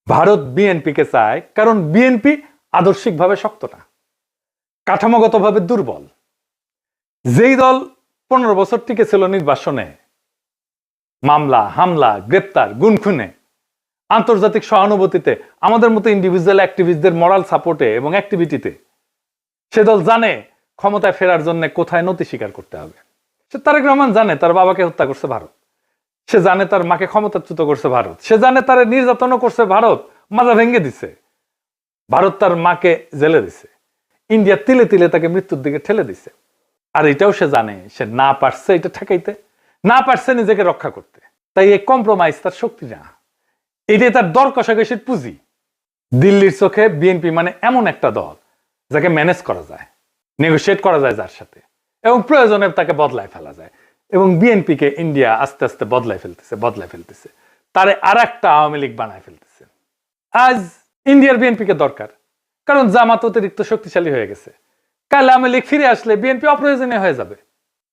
ভারত বিএনপিকে চায় কারণ বিএনপি আদর্শিকভাবে শক্ত না, কাঠামোগতভাবে দুর্বল। যেই দল 15 বছর টিকে ছিল নির্বাসনে, মামলা হামলা গ্রেপ্তার গুনখুনে, আন্তর্জাতিক সহানুভূতিতে, আমাদের মতো ইন্ডিভিজুয়াল অ্যাক্টিভিস্টদের মরাল সাপোর্টে এবং অ্যাক্টিভিটিতে, সে দল জানে ক্ষমতায় ফেরার জন্য কোথায় নতি স্বীকার করতে হবে। সে তারেক রহমান জানে তার বাবাকে হত্যা করছে ভারত, সে জানে তার মাকে ক্ষমতাচ্যুত করছে ভারত, সে জানে তার নির্যাতনও করছে ভারত, মাজা ভেঙে দিছে ভারত, তার মাকে জেলে দিছে, ইন্ডিয়া তিলে তিলে তাকে মৃত্যুর দিকে ঠেলে দিছে। আর এটাও সে জানে সে না পারছে এটা ঠেকাইতে, না পারছে নিজেকে রক্ষা করতে। তাই এই কম্প্রোমাইজ তার শক্তি না, এটাই তার দর কষাকষির পুঁজি। দিল্লির চোখে বিএনপি মানে এমন একটা দল যাকে ম্যানেজ করা যায়, নেগোশিয়েট করা যায় যার সাথে, এবং প্রয়োজনে তাকে বদলায় ফেলা যায়। এবং বিএনপিকে ইন্ডিয়া আস্তে আস্তে বদলায় ফেলতেছে, তারে আর একটা আওয়ামী লীগ বানায় ফেলতেছে। আজ ইন্ডিয়ার বিএনপিকে দরকার, কারণ জামাত অতিরিক্ত শক্তিশালী হয়ে গেছে। কাল আওয়ামী লীগ ফিরে আসলে বিএনপি অপ্রয়োজনীয় হয়ে যাবে,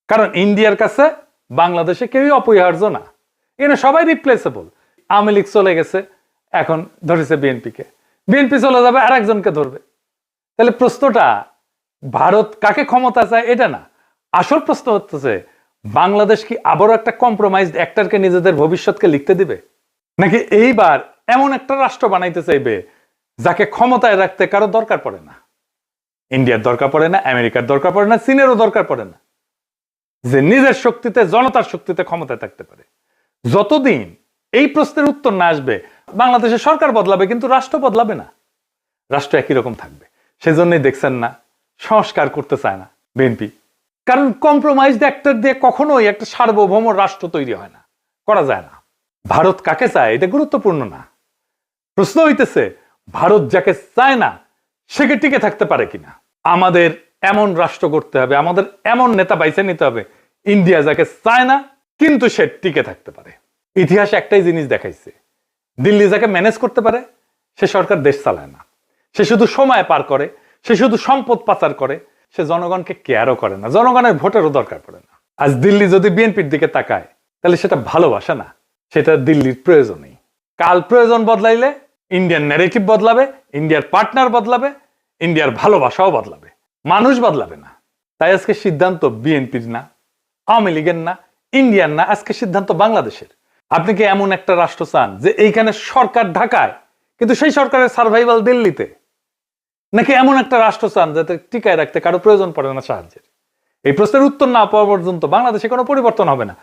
কারণ ইন্ডিয়ার কাছে বাংলাদেশে কেউই অপরিহার্য না, এখানে সবাই রিপ্লেসেবল। আওয়ামী লীগ চলে গেছে, এখন ধরেছে বিএনপিকে, বিএনপি চলে যাবে আর একজনকে ধরবে। তাহলে প্রশ্নটা ভারত কাকে ক্ষমতা চায় এটা না, আসল প্রশ্ন হচ্ছে বাংলাদেশ কি আবারও একটা কম্প্রোমাইজড অ্যাক্টরকে নিজেদের ভবিষ্যৎকে লিখতে দিবে, নাকি এইবার এমন একটা রাষ্ট্র বানাইতে চাইবে যাকে ক্ষমতায় রাখতে কারো দরকার পড়ে না। ইন্ডিয়ার দরকার পড়ে না, আমেরিকার দরকার পড়ে না, চীনেরও দরকার পড়ে না, যে নিজের শক্তিতে, জনতার শক্তিতে ক্ষমতায় থাকতে পারে। যতদিন এই প্রশ্নের উত্তর না আসবে বাংলাদেশের সরকার বদলাবে কিন্তু রাষ্ট্র বদলাবে না, রাষ্ট্র একই রকম থাকবে। সেজন্যই দেখছেন না সংস্কার করতে চায় না বিএনপি, কারণ কম্প্রোমাইজড অ্যাক্টর দিয়ে কখনোই একটা সার্বভৌম রাষ্ট্র তৈরি হয় না, করা যায় না। ভারত কাকে চায় এটা গুরুত্বপূর্ণ না, প্রশ্ন হইতেছে ভারত যাকে চায় না সে কি টিকে থাকতে পারে কিনা। আমাদের এমন রাষ্ট্র করতে হবে, আমাদের এমন নেতা বাইছে নিতে হবে ইন্ডিয়া যাকে চায় না কিন্তু সে টিকে থাকতে পারে। ইতিহাস একটাই জিনিস দেখাইছে, দিল্লি যাকে ম্যানেজ করতে পারে সে সরকার দেশ চালায় না, সে শুধু সময় পার করে, সে শুধু সম্পদ পাচার করে, সে জনগণকে কেয়ারও করে না, জনগণের ভোটেরও দরকার পড়ে না। আজ দিল্লি যদি বিএনপির দিকে তাকায় তাহলে সেটা ভালোবাসা না, সেটা দিল্লির প্রয়োজনই। কাল প্রয়োজন বদলাইলে ইন্ডিয়ান ন্যারেটিভ বদলাবে, ইন্ডিয়ার পার্টনার বদলাবে, ইন্ডিয়ার ভালোবাসাও বদলাবে, মানুষ বদলাবে না। তাই আজকে সিদ্ধান্ত বিএনপির না, আওয়ামী লীগের না, ইন্ডিয়ার না, আজকে সিদ্ধান্ত বাংলাদেশের। আপনি কি এমন একটা রাষ্ট্র চান যে এইখানে সরকার ঢাকায় কিন্তু সেই সরকারের সার্ভাইভাল দিল্লিতে, নাকি এমন একটা রাষ্ট্র চান যাতে টিকায় রাখতে কারো প্রয়োজন পড়ে না সাহায্যের? এই প্রশ্নের উত্তর না পাওয়া পর্যন্ত বাংলাদেশে কোনো পরিবর্তন হবে না।